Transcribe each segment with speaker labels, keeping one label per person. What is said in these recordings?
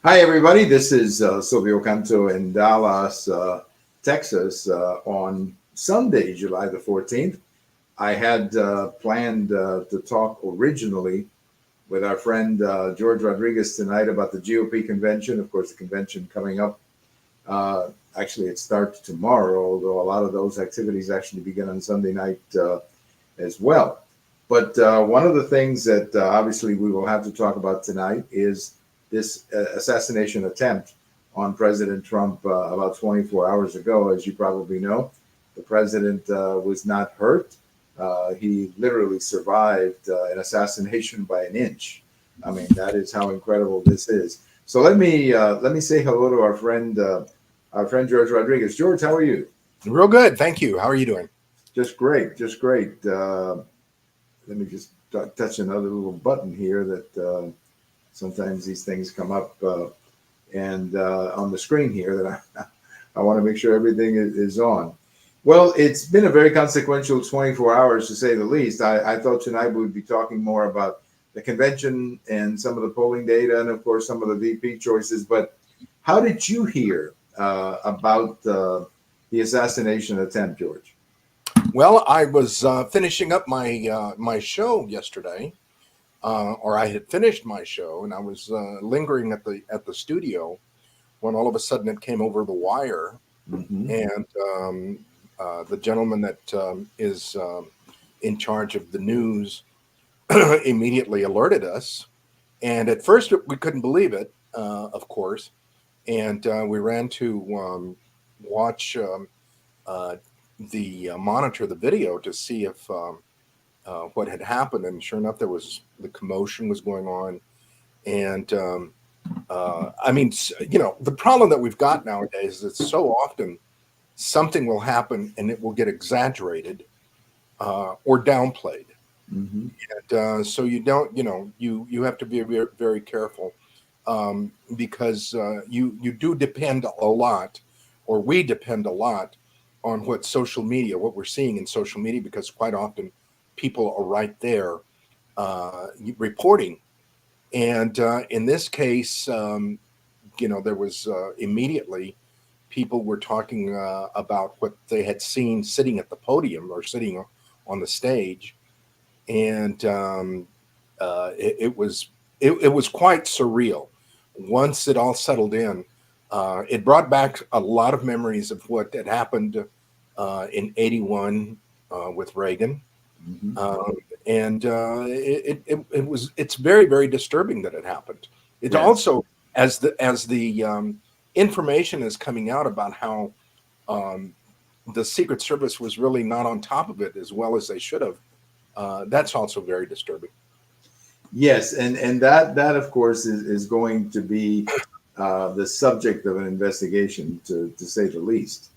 Speaker 1: Hi, everybody. This is Silvio Canto in Dallas, Texas, on Sunday, July the 14th. I had planned to talk originally with our friend George Rodriguez tonight about the GOP convention. Of course, the convention coming up. Actually, it starts tomorrow, although a lot of those activities actually begin on Sunday night as well. But one of the things that obviously we will have to talk about tonight is this assassination attempt on President Trump about 24 hours ago. As you probably know, the president was not hurt. He literally survived an assassination by an inch. I mean, that is how incredible this is. So let me say hello to our friend George Rodriguez. George, how are you?
Speaker 2: Real good, thank you. How are you doing?
Speaker 1: Just great, just great. Let me just touch another little button here that sometimes these things come up and on the screen here that I want to make sure everything is on. Well, it's been a very consequential 24 hours to say the least. I thought tonight we would be talking more about the convention and some of the polling data and, of course, some of the VP choices. But how did you hear about the assassination attempt, George?
Speaker 2: Well, I was finishing up my show yesterday, or I had finished my show, and I was lingering at the studio when all of a sudden it came over the wire, and the gentleman that is in charge of the news immediately alerted us. And at first we couldn't believe it, of course, and we ran to watch the monitor the video to see if what had happened, and sure enough, the commotion was going on, and I mean, the problem that we've got nowadays is that so often something will happen and it will get exaggerated or downplayed, and so you don't, you have to be very, very careful because you do depend a lot, or we depend a lot on what we're seeing in social media, because quite often people are right there reporting. And in this case, there was immediately people were talking about what they had seen sitting at the podium or sitting on the stage. And it was quite surreal. Once it all settled in, it brought back a lot of memories of what had happened in '81 with Reagan, and it's very, very disturbing that it happened. It also, as the information is coming out about how the Secret Service was really not on top of it as well as they should have, that's also very disturbing.
Speaker 1: Yes, and that of course is going to be the subject of an investigation, to say the least.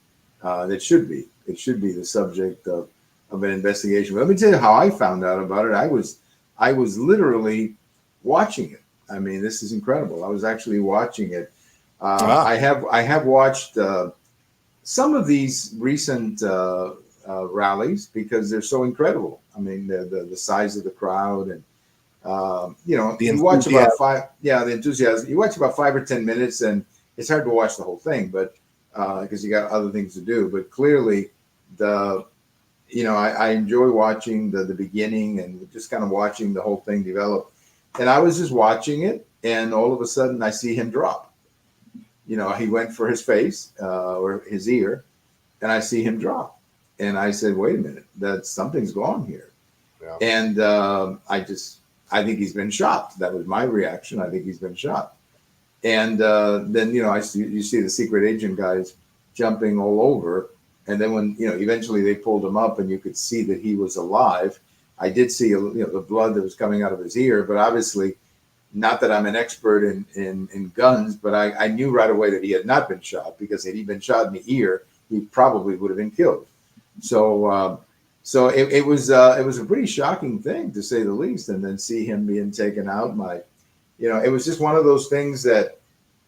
Speaker 1: It should be the subject of an investigation. But let me tell you how I found out about it. I was literally watching it. I mean, this is incredible. I was actually watching it. I have watched some of these recent rallies because they're so incredible. I mean, the size of the crowd, and you watch about the enthusiasm. You watch about 5 or 10 minutes, and it's hard to watch the whole thing, but because you got other things to do. But clearly, I enjoy watching the beginning and just kind of watching the whole thing develop. And I was just watching it, and all of a sudden, I see him drop. He went for his face or his ear, and I see him drop. And I said, "Wait a minute, something's gone here." Yeah. And I think he's been shot. That was my reaction. I think he's been shot. And then, you see the secret agent guys jumping all over. And then when, eventually they pulled him up and you could see that he was alive. I did see, the blood that was coming out of his ear, but obviously not that I'm an expert in guns, but I knew right away that he had not been shot, because had he been shot in the ear, he probably would have been killed. So it was a pretty shocking thing, to say the least. And then see him being taken out, it was just one of those things that,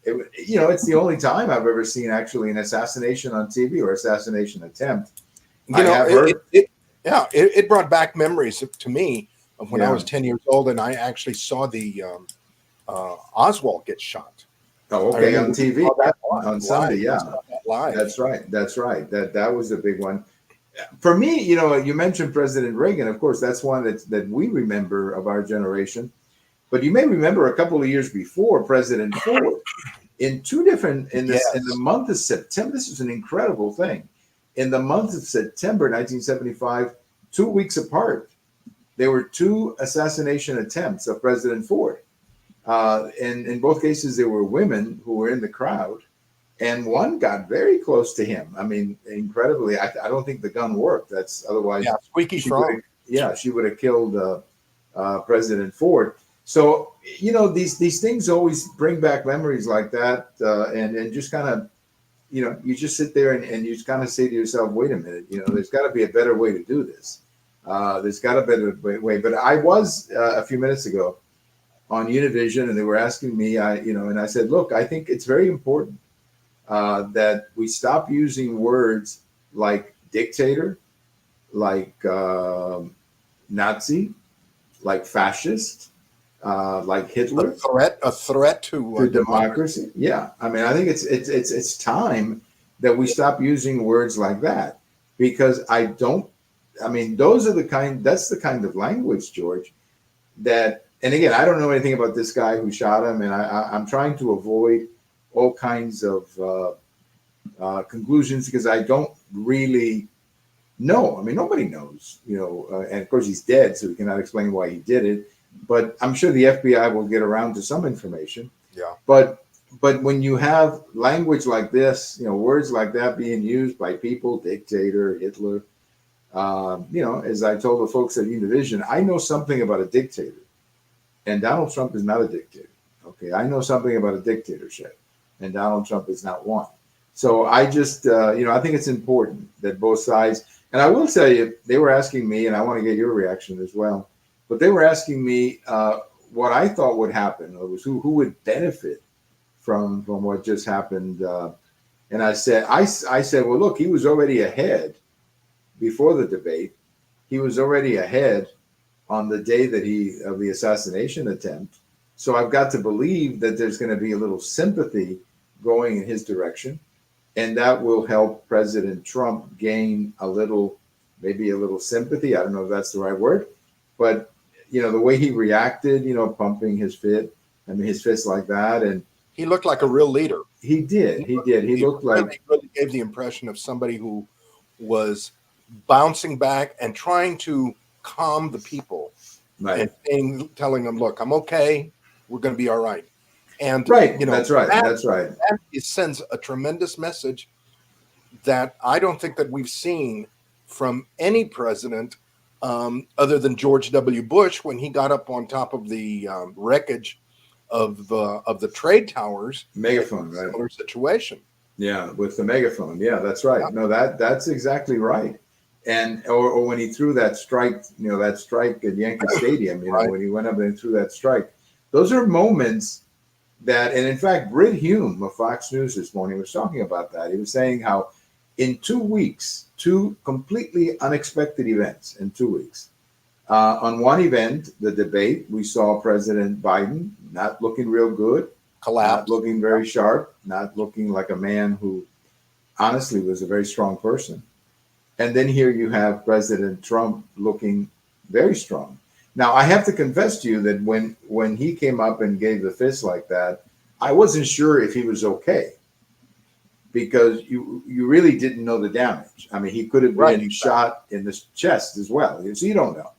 Speaker 1: it's the only time I've ever seen actually an assassination on TV, or assassination attempt.
Speaker 2: It brought back memories to me of when I was 10 years old, and I actually saw the Oswald get shot.
Speaker 1: Oh,
Speaker 2: I
Speaker 1: okay, on
Speaker 2: remember we
Speaker 1: TV,
Speaker 2: saw
Speaker 1: yeah,
Speaker 2: that
Speaker 1: on
Speaker 2: live.
Speaker 1: Sunday,
Speaker 2: We
Speaker 1: yeah.
Speaker 2: saw that live.
Speaker 1: That's right. That's right. That was a big one. For me, you know, you mentioned President Reagan. Of course, that's one that we remember of our generation. But you may remember a couple of years before President Ford in two different in the
Speaker 2: Yes.
Speaker 1: month of September. This is an incredible thing. In the month of September 1975, 2 weeks apart, there were two assassination attempts of President Ford. And in both cases, there were women who were in the crowd, and one got very close to him. I mean, incredibly, I don't think the gun worked. That's
Speaker 2: Yeah.
Speaker 1: otherwise
Speaker 2: Squeaky
Speaker 1: she would
Speaker 2: frog.
Speaker 1: have, yeah, she would have killed President Ford. So you know, these things always bring back memories like that, and just kind of, you know, you just sit there and you just kind of say to yourself, wait a minute, you know, there's got to be a better way to do this. There's got a better way. But I was a few minutes ago on Univision, and they were asking me, and I said, look, I think it's very important that we stop using words like dictator, like Nazi, like fascist, like Hitler,
Speaker 2: A threat to
Speaker 1: to
Speaker 2: democracy.
Speaker 1: democracy. Yeah, I mean, I think it's time that we stop using words like that, because I don't. I mean, those are the kind. That's the kind of language, George. That, and again, I don't know anything about this guy who shot him, and I'm trying to avoid all kinds of conclusions because I don't really know. I mean, nobody knows, you know, and of course he's dead, so we cannot explain why he did it. But I'm sure the FBI will get around to some information.
Speaker 2: Yeah.
Speaker 1: But when you have language like this, you know, words like that being used by people, dictator, Hitler, you know, as I told the folks at Univision, I know something about a dictator, and Donald Trump is not a dictator. Okay, I know something about a dictatorship, and Donald Trump is not one. So I just, I think it's important that both sides. And I will tell you, they were asking me, and I want to get your reaction as well. But they were asking me what I thought would happen, or was who would benefit from what just happened. And I said, well, look, he was already ahead before the debate. He was already ahead on the day of the assassination attempt. So I've got to believe that there's going to be a little sympathy going in his direction, and that will help President Trump gain maybe a little sympathy. I don't know if that's the right word, but you know, the way he reacted, you know, pumping his fist like that, and
Speaker 2: He looked like a real leader.
Speaker 1: he did. He looked like
Speaker 2: really gave the impression of somebody who was bouncing back and trying to calm the people,
Speaker 1: right.
Speaker 2: and telling them, "Look, I'm okay. We're going to be all right." And
Speaker 1: Right.
Speaker 2: you know,
Speaker 1: That's right. That's right.
Speaker 2: that sends a tremendous message that I don't think that we've seen from any president, other than George W. Bush when he got up on top of the wreckage of the trade towers.
Speaker 1: Megaphone, right?
Speaker 2: Similar situation.
Speaker 1: Yeah, with the megaphone. Yeah, that's right.
Speaker 2: Yeah.
Speaker 1: No, that's exactly right. And or when he threw that strike, you know, that strike at Yankee Stadium, you know,
Speaker 2: Right.
Speaker 1: when he went up and threw that strike, those are moments that, and in fact, Britt Hume of Fox News this morning was talking about that. He was saying how in 2 weeks, two completely unexpected events in 2 weeks. On one event, the debate, we saw President Biden not looking real good,
Speaker 2: Collapse.
Speaker 1: not looking very sharp, not looking like a man who honestly was a very strong person. And then here you have President Trump looking very strong. Now, I have to confess to you that when he came up and gave the fist like that, I wasn't sure if he was okay, because you really didn't know the damage. I mean, he could have been shot in the chest as well. So you don't know.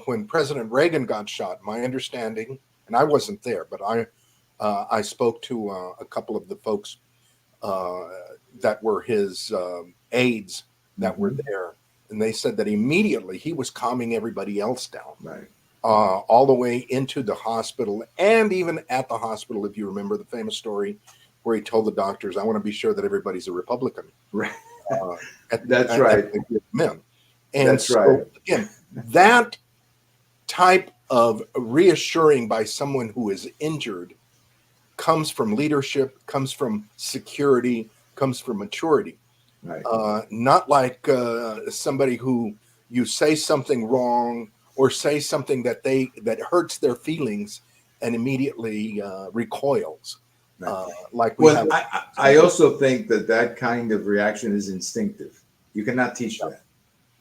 Speaker 2: When President Reagan got shot, my understanding, and I wasn't there, but I spoke to a couple of the folks that were his aides that were there, and they said that immediately he was calming everybody else down,
Speaker 1: right,
Speaker 2: all the way into the hospital, and even at the hospital, if you remember the famous story where he told the doctors, "I want to be sure that everybody's a Republican."
Speaker 1: Right.
Speaker 2: That's right. Men. And
Speaker 1: that's
Speaker 2: so,
Speaker 1: right.
Speaker 2: Again, that type of reassuring by someone who is injured comes from leadership, comes from security, comes from maturity.
Speaker 1: Right.
Speaker 2: Not like somebody who you say something wrong or say something that hurts their feelings, and immediately recoils, like we
Speaker 1: Well,
Speaker 2: have.
Speaker 1: I also think that kind of reaction is instinctive. You cannot teach that.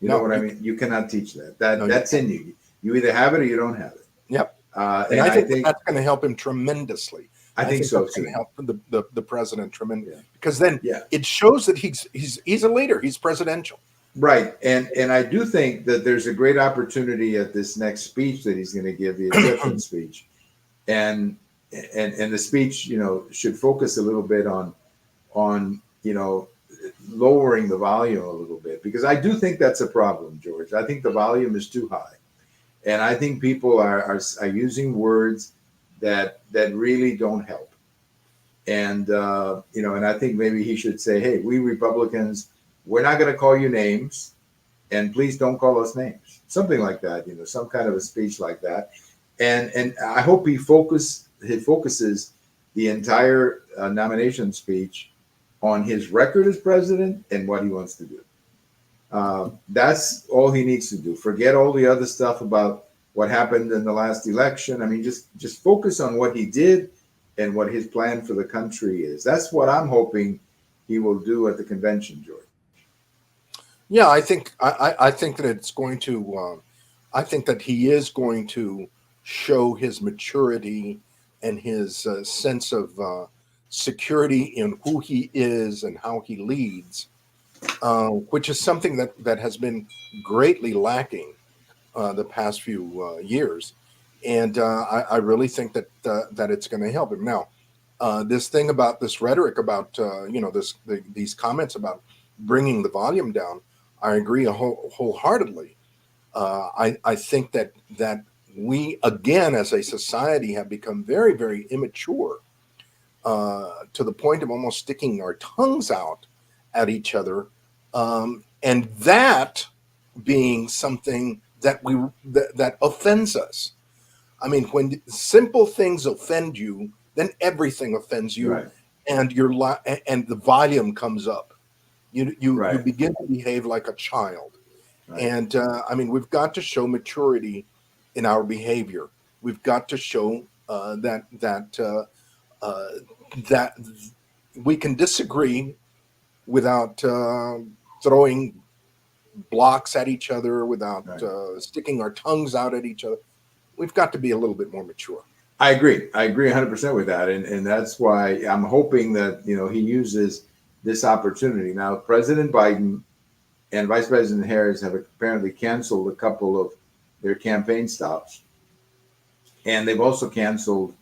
Speaker 1: You know
Speaker 2: No,
Speaker 1: what I
Speaker 2: you,
Speaker 1: mean? You cannot teach that.
Speaker 2: no, you
Speaker 1: That's
Speaker 2: can't.
Speaker 1: in you. You either have it or you don't have it.
Speaker 2: Yep. And
Speaker 1: And
Speaker 2: I
Speaker 1: I
Speaker 2: think that
Speaker 1: think
Speaker 2: that's going to help him tremendously.
Speaker 1: I
Speaker 2: I
Speaker 1: think
Speaker 2: think
Speaker 1: so
Speaker 2: that's going to
Speaker 1: too.
Speaker 2: help the president tremendously,
Speaker 1: Yeah.
Speaker 2: because then
Speaker 1: Yeah.
Speaker 2: it shows that he's a leader. He's presidential.
Speaker 1: Right. And I do think that there's a great opportunity at this next speech that he's going to give, the acceptance speech. And and the speech, should focus a little bit on lowering the volume a little bit, because I do think that's a problem, George. I think the volume is too high, and I think people are using words that really don't help. And and I think maybe he should say, "Hey, we Republicans, we're not going to call you names, and please don't call us names." Something like that, some kind of a speech like that. And I hope he focuses the entire nomination speech on his record as president and what he wants to do. That's all he needs to do. Forget all the other stuff about what happened in the last election. I mean, just focus on what he did and what his plan for the country is. That's what I'm hoping he will do at the convention, George.
Speaker 2: Yeah, I think that it's going to. I think that he is going to show his maturity and his sense of security in who he is and how he leads, which is something that has been greatly lacking the past few years. And I really think that it's going to help him. Now, this thing about this rhetoric about these comments about bringing the volume down, I agree wholeheartedly. I think that we again as a society have become very, very immature, to the point of almost sticking our tongues out at each other, and that being something that offends us. I mean, when simple things offend you, then everything offends you,
Speaker 1: Right.
Speaker 2: and and the volume comes up. You
Speaker 1: Right.
Speaker 2: begin to behave like a child,
Speaker 1: Right.
Speaker 2: and I mean, we've got to show maturity in our behavior. We've got to show uh, that we can disagree without throwing blocks at each other, without
Speaker 1: Right.
Speaker 2: sticking our tongues out at each other. We've got to be a little bit more mature.
Speaker 1: I agree. I agree 100% with that. And that's why I'm hoping that, he uses this opportunity. Now, President Biden and Vice President Harris have apparently canceled a couple of their campaign stops. And they've also canceled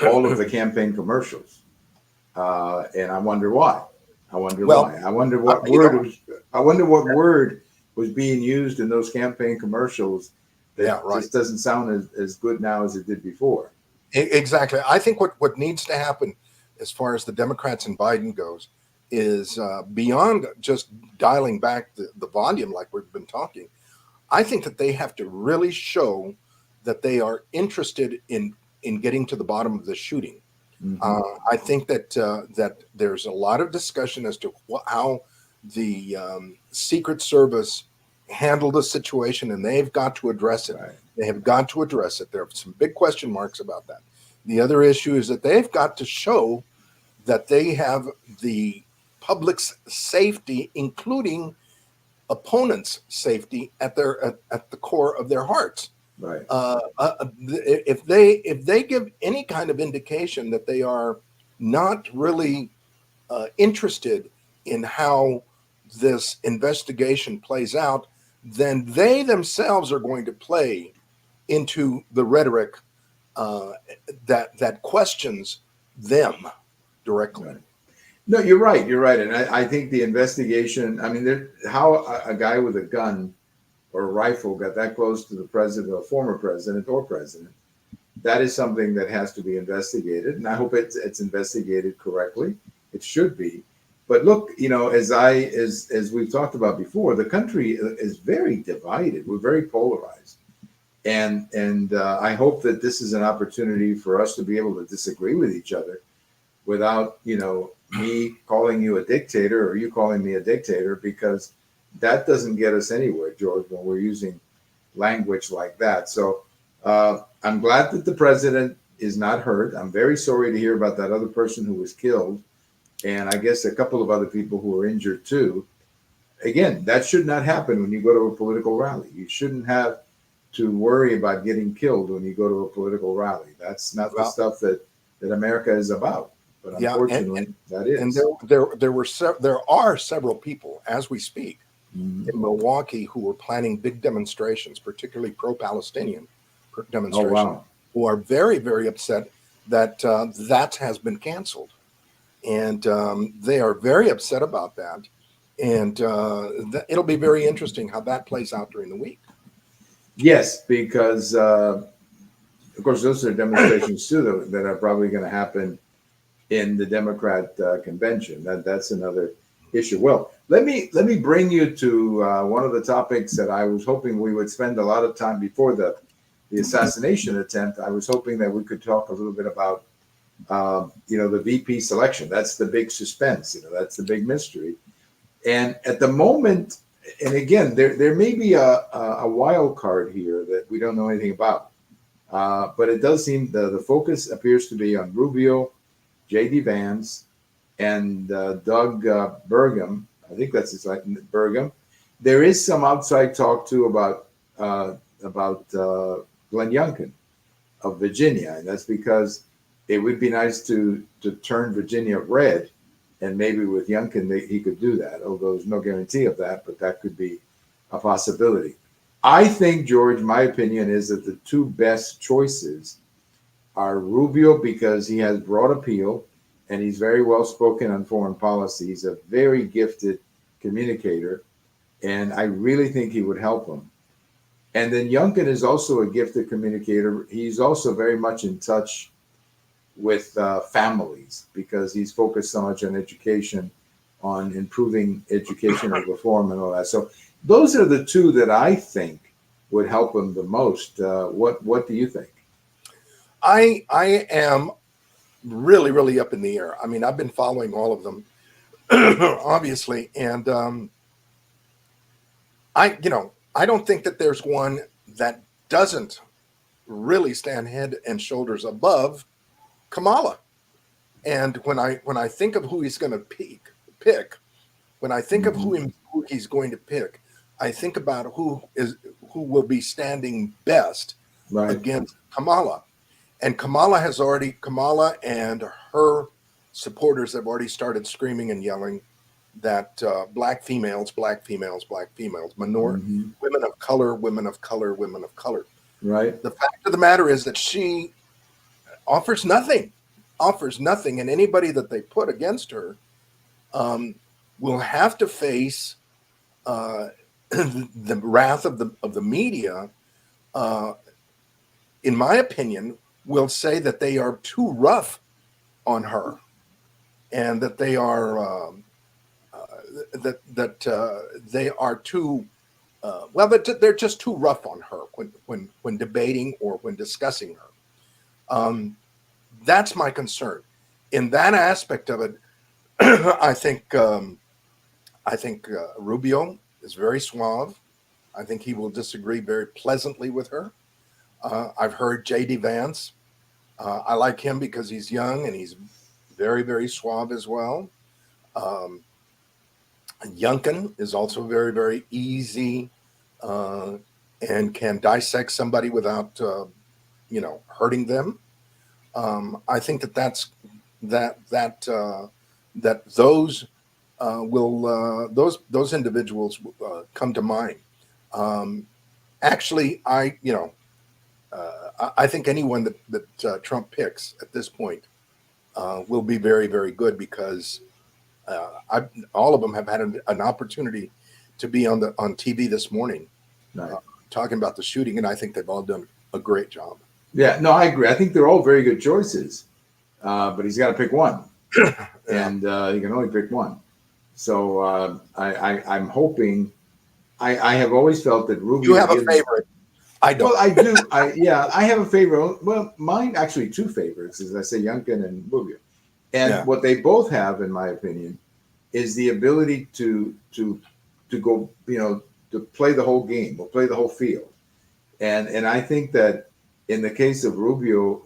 Speaker 1: all of the campaign commercials. And I wonder why. I wonder
Speaker 2: Well,
Speaker 1: why. I wonder what
Speaker 2: you
Speaker 1: word
Speaker 2: know,
Speaker 1: was, I wonder what word was being used in those campaign commercials that
Speaker 2: yeah, right.
Speaker 1: just doesn't sound as good now as it did before.
Speaker 2: Exactly. I think what needs to happen as far as the Democrats and Biden goes is beyond just dialing back the volume like we've been talking. I think that they have to really show that they are interested in getting to the bottom of the shooting.
Speaker 1: Mm-hmm.
Speaker 2: I think that there's a lot of discussion as to how the Secret Service handled the situation, and they've got to address it.
Speaker 1: Right.
Speaker 2: They have got to address it. There are some big question marks about that. The other issue is that they've got to show that they have the public's safety, including opponents' safety, at the core of their hearts.
Speaker 1: Right.
Speaker 2: If they give any kind of indication that they are not really interested in how this investigation plays out, then they themselves are going to play into the rhetoric that questions them directly.
Speaker 1: Right. No, you're right. You're right. And I think the investigation, I mean, how a guy with a gun or a rifle got that close to the president or former president or president, that is something that has to be investigated. And I hope it's investigated correctly. It should be. But look, as we've talked about before, the country is very divided. We're very polarized. And I hope that this is an opportunity for us to be able to disagree with each other without, me calling you a dictator or you calling me a dictator, because that doesn't get us anywhere, George, when we're using language like that. So I'm glad that the president is not hurt. I'm very sorry to hear about that other person who was killed, and I guess a couple of other people who were injured too. Again, that should not happen when you go to a political rally. You shouldn't have to worry about getting killed when you go to a political rally. That's not the
Speaker 2: Well,
Speaker 1: stuff that America is about. But
Speaker 2: yeah,
Speaker 1: unfortunately, that
Speaker 2: and
Speaker 1: is.
Speaker 2: there are several people as we speak
Speaker 1: Mhm.
Speaker 2: in Milwaukee who are planning big demonstrations, particularly pro-Palestinian
Speaker 1: Oh
Speaker 2: demonstrations,
Speaker 1: wow.
Speaker 2: who are very, very upset that that has been canceled, and they are very upset about that. And it'll be very interesting how that plays out during the week.
Speaker 1: Yes, because of course those are demonstrations too that are probably going to happen in the Democrat convention. That's another issue. Well, let me bring you to one of the topics that I was hoping we would spend a lot of time before the assassination attempt. I was hoping that we could talk a little bit about the VP selection. That's the big suspense. That's the big mystery. And at the moment, and again, there may be a wild card here that we don't know anything about. But it does seem the focus appears to be on Rubio, J.D. Vance, and Doug Burgum. I think that's his name, Burgum. There is some outside talk too about Glenn Youngkin of Virginia, and that's because it would be nice to turn Virginia red, and maybe with Youngkin he could do that. Although there's no guarantee of that, but that could be a possibility. I think, George, my opinion is that the two best choices are Rubio because he has broad appeal and he's very well spoken on foreign policy. He's a very gifted communicator, and I really think he would help him. And then Youngkin is also a gifted communicator. He's also very much in touch with families because he's focused so much on education, on improving educational reform and all that. So those are the two that I think would help him the most. What do you think?
Speaker 2: I am really, really up in the air. I mean, I've been following all of them, obviously, and I don't think that there's one that doesn't really stand head and shoulders above Kamala. And when I think of who he's going to pick, when I think of
Speaker 1: Mm-hmm.
Speaker 2: who he's going to pick, I think about who will be standing best
Speaker 1: Right.
Speaker 2: against Kamala. And Kamala and her supporters have already started screaming and yelling that black females, black females, black females,
Speaker 1: Mm-hmm.
Speaker 2: women of color, women of color, women of color.
Speaker 1: Right.
Speaker 2: The fact of the matter is that she offers nothing, and anybody that they put against her um, will have to face the wrath of the media. Uh, in my opinion, will say that they are too rough on her, and that they are they are too they're just too rough on her when debating or when discussing her. That's my concern. In that aspect of it, I think Rubio is very suave. I think he will disagree very pleasantly with her. I've heard J.D. Vance. I like him because he's young and he's very, very suave as well. Um, Youngkin is also very, very easy and can dissect somebody without, hurting them. I think that those will those individuals come to mind. Um, Actually, I think anyone that Trump picks at this point will be very, very good because all of them have had an opportunity to be on TV this morning
Speaker 1: Right.
Speaker 2: talking about the shooting, and I think they've all done a great job.
Speaker 1: Yeah. No, I agree. I think they're all very good choices, but he's got to pick one,
Speaker 2: Yeah.
Speaker 1: and he can only pick one. So I'm hoping. I have always felt that
Speaker 2: You
Speaker 1: Rubio
Speaker 2: have a
Speaker 1: gives.
Speaker 2: favorite? I
Speaker 1: Well,
Speaker 2: don't.
Speaker 1: I do. I have a favorite. Well, mine actually two favorites, as I say, Youngkin and Rubio. And
Speaker 2: Yeah.
Speaker 1: what they both have, in my opinion, is the ability to go, to play the whole game or play the whole field. And I think that in the case of Rubio,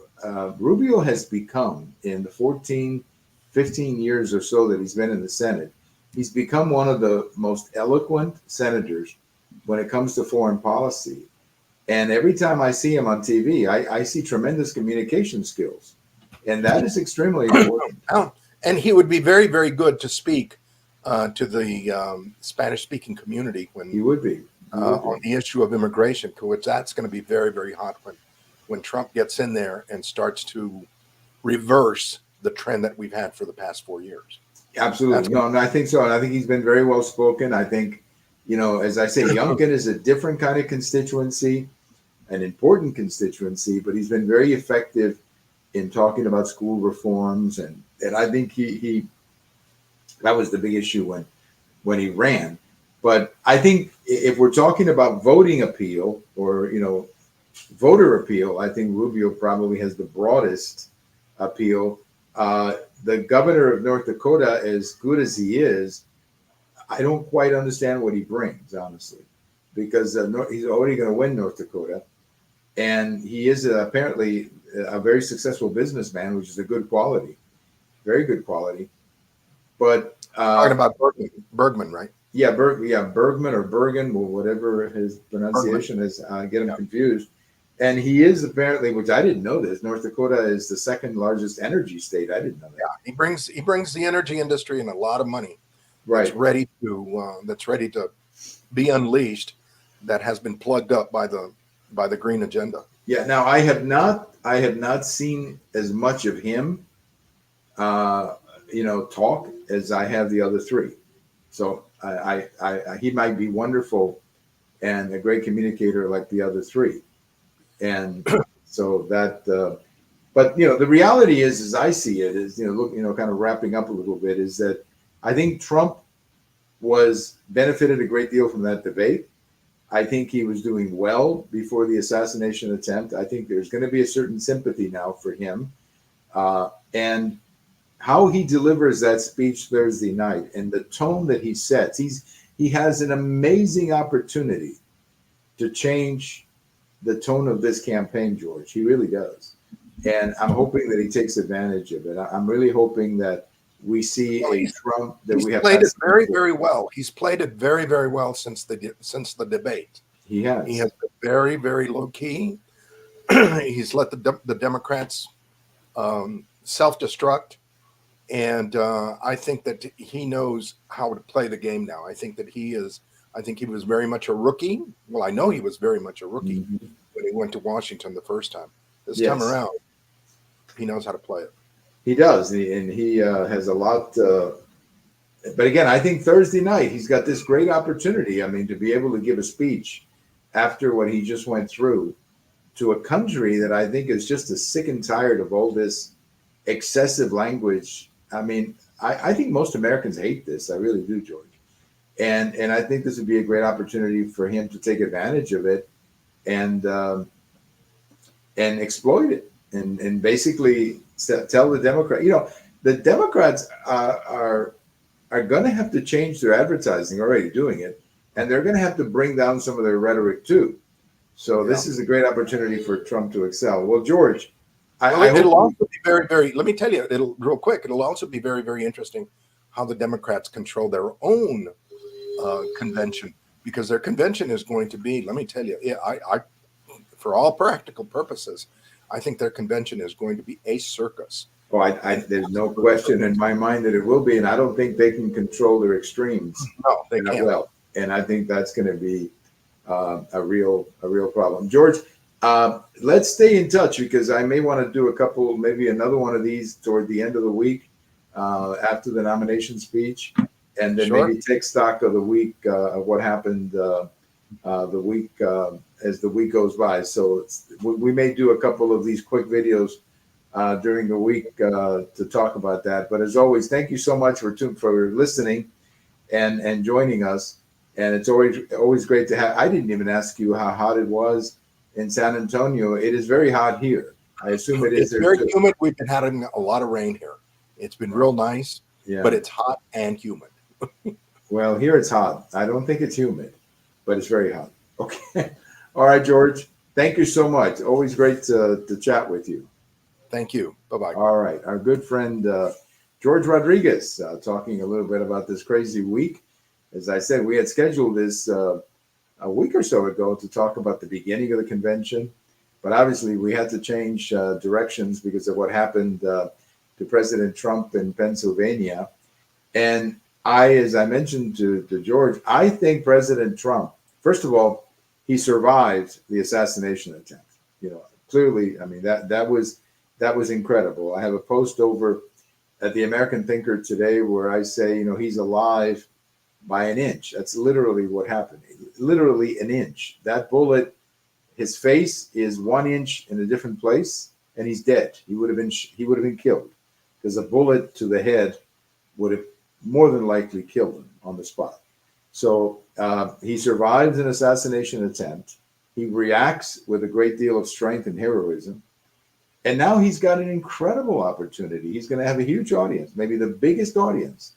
Speaker 1: Rubio has become, in the 14, 15 years or so that he's been in the Senate, he's become one of the most eloquent senators when it comes to foreign policy. And every time I see him on TV, I see tremendous communication skills. And that is extremely important.
Speaker 2: Oh, and he would be very, very good to speak to the Spanish-speaking community
Speaker 1: He would be.
Speaker 2: On the issue of immigration, which that's going to be very, very hot when Trump gets in there and starts to reverse the trend that we've had for the past 4 years.
Speaker 1: Absolutely. No, I think so. And I think he's been very well spoken. I think, as I say, Youngkin is a different kind of constituency, an important constituency, but he's been very effective in talking about school reforms. And I think he that was the big issue when he ran. But I think if we're talking about voting appeal or, voter appeal, I think Rubio probably has the broadest appeal. The governor of North Dakota, as good as he is, I don't quite understand what he brings, honestly, because he's already going to win North Dakota. And he is apparently a very successful businessman, which is a good quality, very good quality. But
Speaker 2: talking about Bergman, right?
Speaker 1: Yeah, Bergman or Bergen, or whatever his pronunciation is. I get him confused. And he is apparently, which I didn't know this, North Dakota is the second largest energy state. I didn't know that.
Speaker 2: Yeah, he brings the energy industry and a lot of money.
Speaker 1: Right.
Speaker 2: That's ready to be unleashed. That has been plugged up by the green agenda.
Speaker 1: Yeah. Now I have not seen as much of him, talk as I have the other three. So he might be wonderful and a great communicator like the other three. And so that, but the reality is, as I see it, is kind of wrapping up a little bit, is that I think Trump benefited a great deal from that debate. I think he was doing well before the assassination attempt. I think there's going to be a certain sympathy now for him, and how he delivers that speech Thursday night and the tone that he sets. He has an amazing opportunity to change the tone of this campaign, George. He really does. And I'm hoping that he takes advantage of it. I'm really hoping that we see a Trump that we have
Speaker 2: played it very, very well. He's played it very, very well since the debate.
Speaker 1: He has
Speaker 2: been very, very low key. He's let the Democrats self-destruct. And I think that he knows how to play the game now. I think he was very much a rookie. Well, I know he was very much a rookie when he went to Washington the first time. This time around, he knows how to play it.
Speaker 1: He does, and he has a lot. But again, I think Thursday night he's got this great opportunity. I mean, to be able to give a speech after what he just went through to a country that I think is just as sick and tired of all this excessive language. I mean, I think most Americans hate this. I really do, George. And I think this would be a great opportunity for him to take advantage of it and exploit it and basically tell the Democrat, the Democrats are going to have to change their advertising, already doing it, and they're going to have to bring down some of their rhetoric too. So this is a great opportunity for Trump to excel. Well, George,
Speaker 2: it'll also be very, very, let me tell you, it'll also be very, very interesting how the Democrats control their own convention, because their convention is going to be, let me tell you, for all practical purposes, I think their convention is going to be a circus.
Speaker 1: Oh, there's no question in my mind that it will be, and I don't think they can control their extremes.
Speaker 2: No, they can't.
Speaker 1: Well, and I think that's going to be a real problem. George, let's stay in touch, because I may want to do maybe another one of these toward the end of the week after the nomination speech, and then maybe take stock of the week of what happened the week as the week goes by. So we may do a couple of these quick videos during the week to talk about that. But as always, thank you so much for listening and joining us. And it's always great to have. I didn't even ask you how hot it was in San Antonio. It is very hot here. I assume it is.
Speaker 2: It's very humid. We've been having a lot of rain here. It's been real nice, but it's hot and humid.
Speaker 1: Well, here it's hot. I don't think it's humid, but it's very hot. Okay. All right, George. Thank you so much. Always great to chat with you.
Speaker 2: Thank you. Bye-bye.
Speaker 1: All right. Our good friend George Rodriguez talking a little bit about this crazy week. As I said, we had scheduled this a week or so ago to talk about the beginning of the convention, but obviously we had to change directions because of what happened to President Trump in Pennsylvania. And as I mentioned to George, I think President Trump, first of all, he survived the assassination attempt. Clearly, I mean that was incredible. I have a post over at the American Thinker today where I say, he's alive by an inch. That's literally what happened. Literally an inch. That bullet, his face is 1 inch in a different place, and he's dead. He would have been killed because a bullet to the head would have more than likely killed him on the spot. So he survives an assassination attempt. He reacts with a great deal of strength and heroism. And now he's got an incredible opportunity. He's going to have a huge audience, maybe the biggest audience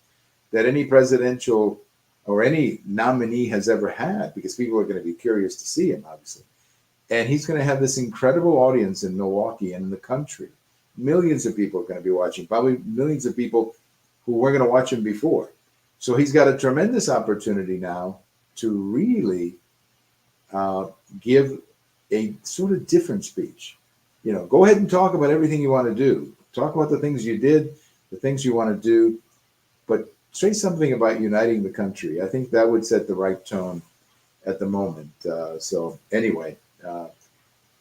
Speaker 1: that any presidential or any nominee has ever had, because people are going to be curious to see him, obviously. And he's going to have this incredible audience in Milwaukee and in the country. Millions of people are going to be watching, probably millions of people who weren't going to watch him before. So he's got a tremendous opportunity now to really give a sort of different speech. Go ahead and talk about everything you want to do. Talk about the things you did, the things you want to do, but say something about uniting the country. I think that would set the right tone at the moment. So anyway,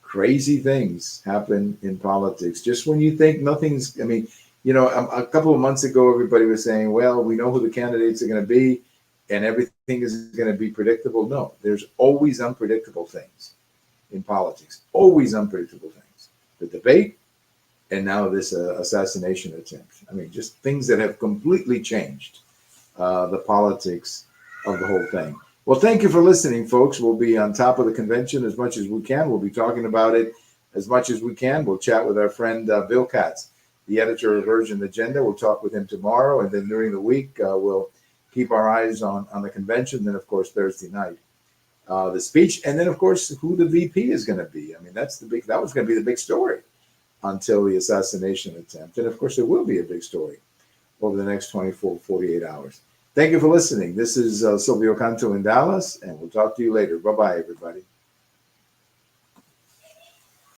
Speaker 1: crazy things happen in politics. Just when you think nothing's, a couple of months ago, everybody was saying, well, we know who the candidates are going to be and everything is going to be predictable. No, there's always unpredictable things in politics, always unpredictable things. The debate, and now this assassination attempt. Just things that have completely changed the politics of the whole thing. Well, thank you for listening, folks. We'll be on top of the convention as much as we can. We'll be talking about it as much as we can. We'll chat with our friend Bill Katz, the editor of Urgent Agenda. We'll talk with him tomorrow, and then during the week, we'll keep our eyes on the convention. Then, of course, Thursday night, the speech, and then, of course, who the VP is going to be. That was going to be the big story until the assassination attempt. And, of course, there will be a big story over the next 24, 48 hours. Thank you for listening. This is Silvio Canto in Dallas, and we'll talk to you later. Bye-bye, everybody.